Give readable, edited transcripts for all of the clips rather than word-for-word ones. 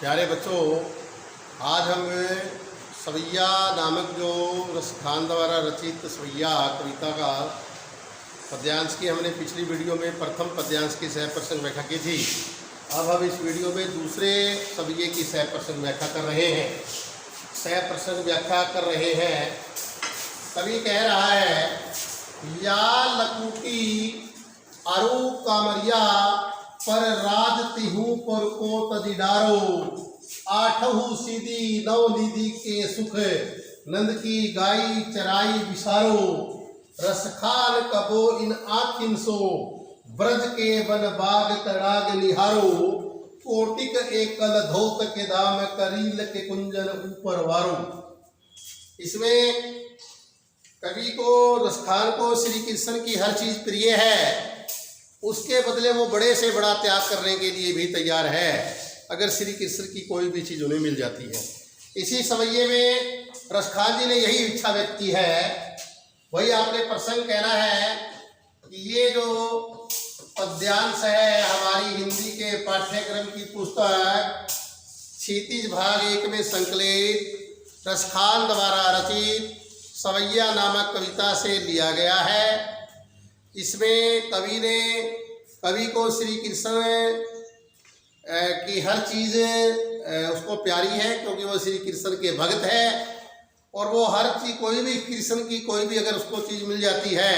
प्यारे बच्चों, आज हम सवैया नामक जो रसखान द्वारा रचित सवैया कविता का पद्यांश की हमने पिछली वीडियो में प्रथम पद्यांश की सह प्रसंग व्याख्या की थी। अब हम इस वीडियो में दूसरे सवैये की सह प्रसंग व्याख्या कर रहे हैं। कवि कह रहा है, या लकुटी अरु कामरिया पर राज तिहु पर को तदिडारो, आठहु सीधी नव निधि के सुख नंद की गाई चराई विसारो, रसखान कबो इन आखिन सो ब्रज के वन बाग तड़ाग निहारो, कोटिक एकल धोत के दाम करील के कुंजन ऊपर वारो। इसमें कवि को रसखान को श्री कृष्ण की हर चीज प्रिय है, उसके बदले वो बड़े से बड़ा त्याग करने के लिए भी तैयार है अगर श्री कृष्ण की कोई भी चीज़ उन्हें मिल जाती है। इसी सवैये में रसखान जी ने यही इच्छा व्यक्त की है। वही आपने प्रसंग कहना है कि ये जो पद्यांश है हमारी हिंदी के पाठ्यक्रम की पुस्तक क्षितिज भाग 1 में संकलित रसखान द्वारा रचित सवैया नामक कविता से लिया गया है। इसमें कवि को श्री कृष्ण की हर चीज़ उसको प्यारी है, क्योंकि वो श्री कृष्ण के भक्त है और वो हर चीज़ कोई भी कृष्ण की कोई भी अगर उसको चीज़ मिल जाती है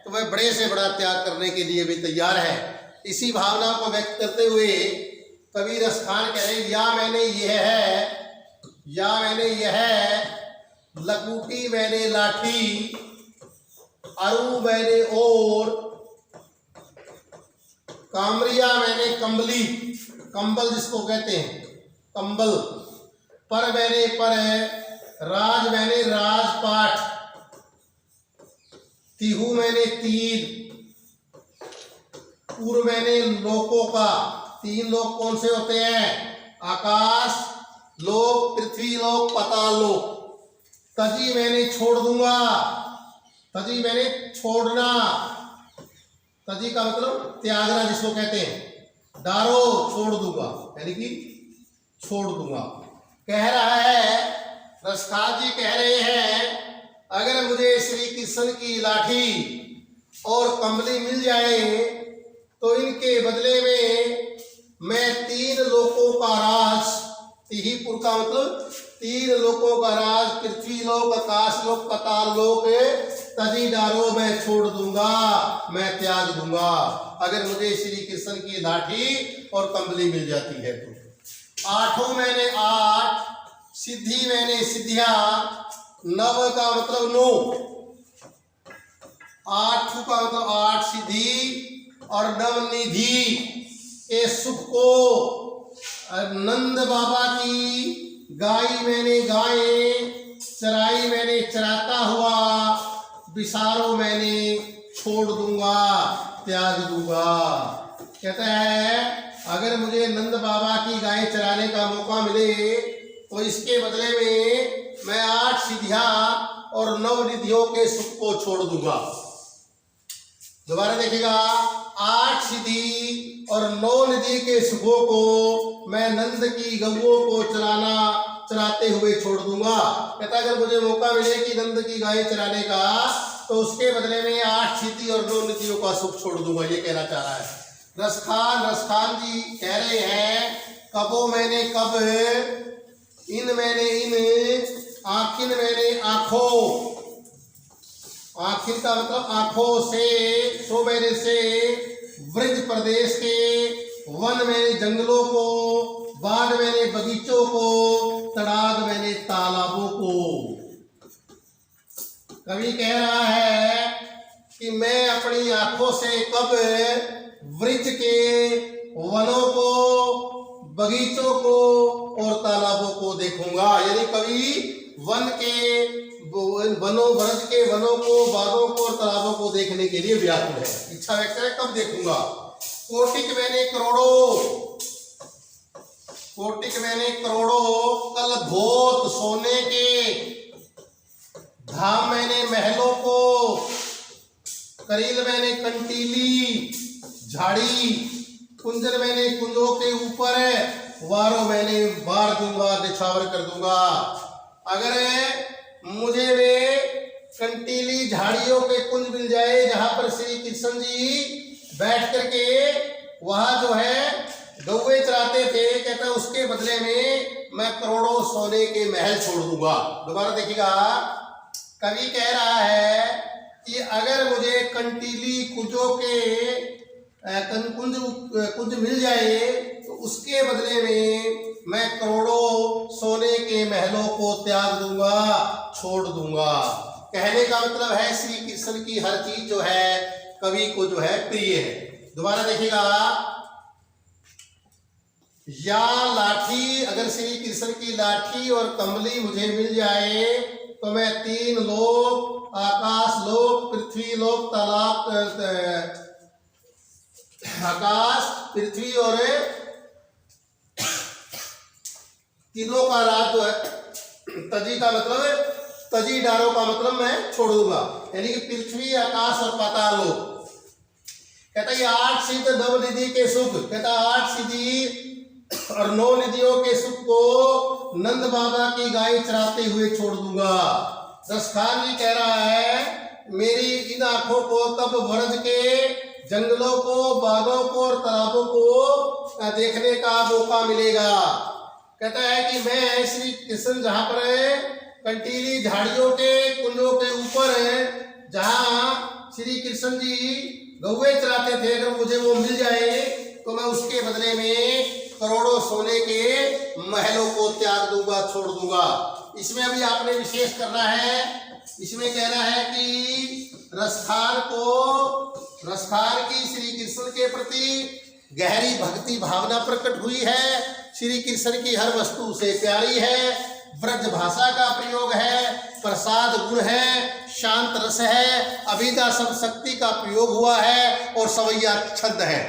तो वह बड़े से बड़ा त्याग करने के लिए भी तैयार है। इसी भावना को व्यक्त करते हुए कवि रसखान कह रहे, या मैंने यह है लकुटी मैंने लाठी, अरु मैंने और, कामरिया मैंने कंबली, कंबल जिसको कहते हैं कंबल, पर मैंने पर है, राज मैंने राजपाट, तिहु मैंने तीन, पूर्व मैंने लोकों का। 3 लोक कौन से होते हैं? आकाश लोक, पृथ्वी लोक, पाताल लोक। तजी मैंने छोड़ दूंगा, तजी मैंने छोड़ना, तजी का मतलब त्यागना जिसको कहते हैं। डारो छोड़ दूंगा, यानी कि छोड़ दूंगा। कह रहा है रसखान जी, कह रहे हैं अगर मुझे श्री कृष्ण की लाठी और कंबली मिल जाए तो इनके बदले में मैं 3 लोकों का राज, तिहीपुर का मतलब 3 लोकों का राज, पृथ्वी लोक, आकाश लोक, पाताल लोक, तजी डारो मैं छोड़ दूंगा, मैं त्याग दूंगा अगर मुझे श्री कृष्ण की लाठी और कंबली मिल जाती है तो। 8 मैंने 8, सिद्धि मैंने सिद्धिया, नव का मतलब 9, 8 का मतलब 8 सिद्धि और नव निधि के सुख को, नंद बाबा की गाई मैंने गाय, चराई मैंने चराता हुआ, विसारो मैंने छोड़ दूंगा, त्याग दूंगा। कहता है अगर मुझे नंद बाबा की गाय चराने का मौका मिले तो इसके बदले में मैं 8 सिद्धियां और 9 निधियों के सुख को छोड़ दूंगा। दोबारा देखिएगा, 8 सिद्धि और 9 निधि के सुखों को मैं नंद की गौओं को चराते हुए छोड़ दूंगा। कहता अगर मुझे मौका मिले कि नंद की गाय चराने का तो उसके बदले में 8 सिद्धि और 9 निधियों का सुख छोड़ दूंगा, ये कहना चाह रहा है रसखान जी कह रहे हैं कबो मैंने कब, इन मैंने इन, आखिन मैंने आंखों, आखिर का मतलब आंखों से, सो मैंने से, ब्रज प्रदेश के, वन मैंने जंगलों को, बाग मैंने बगीचों को, तड़ाग मैंने तालाबों को। कवि कह रहा है कि मैं अपनी आंखों से कब वृक्ष के, वनों को, बगीचों को और तालाबों को देखूंगा। यानी कवि वनों ब्रज के वनों को, बागों को और तालाबों को देखने के लिए व्याकुल है, इच्छा व्यक्त है कब देखूंगा। कोटिक मैंने करोड़ों, कोटिक मैंने करोड़ों, कल धोत सोने के, धाम मैंने महलों को, करील मैंने कंटीली झाड़ी, कुंजर मैंने कुंजों के ऊपर है, वारों मैंने वार दूंगा, निछावर कर दूंगा। अगर मुझे वे कंटीली झाड़ियों के कुंज मिल जाए जहां पर श्री कृष्ण जी बैठ करके वहां जो है गौवे चराते थे, कहता उसके बदले में मैं करोड़ों सोने के महल छोड़ दूंगा। दोबारा देखिएगा, कवि कह रहा है कि अगर मुझे कंटीली कुंजों के कुंज मिल जाए तो उसके बदले में मैं करोड़ों सोने के महलों को त्याग दूंगा, छोड़ दूंगा। कहने का मतलब है श्री कृष्ण की हर चीज जो है कवि को जो है प्रिय है। दोबारा देखिएगा, या लाठी, अगर श्री कृष्ण की लाठी और कमली मुझे मिल जाए तो मैं 3 लोक, आकाश लोक, पृथ्वी लोक, तालाब, आकाश, पृथ्वी और तीनों का राज जो है तजी का मतलब तजी डारों का मतलब मैं छोड़ दूंगा, यानी कि पृथ्वी, आकाश और पाताल लोक। कहता ये 8 सिद्ध 9 निधि के सुख, कहता 8 सिद्धि और 9 निधियों के सुख को नंद बाबा की गाय चराते हुए छोड़ दूंगा। रसखान जी कह रहा है मेरी इन आंखों को तब ब्रज के जंगलों को, बागों को और तालाबों को देखने का मौका मिलेगा। कहता है कि मैं श्री कृष्ण जहां पर कंटीली झाड़ियों के कुंजों के ऊपर जहां श्री कृष्ण जी गौवे चराते थे, अगर मुझे वो मिल जाए तो मैं उसके बदले में करोड़ों सोने के महलों को त्याग दूंगा, छोड़ दूंगा। इसमें अभी आपने विशेष करना है, इसमें कहना है कि रसखार की श्री कृष्ण के प्रति गहरी भक्ति भावना प्रकट हुई है। श्री कृष्ण की हर वस्तु से प्यारी है, ब्रज भाषा का प्रयोग है, प्रसाद गुण है, शांत रस है, अभिदा सब शक्ति का प्रयोग हुआ है और सवैया छंद है।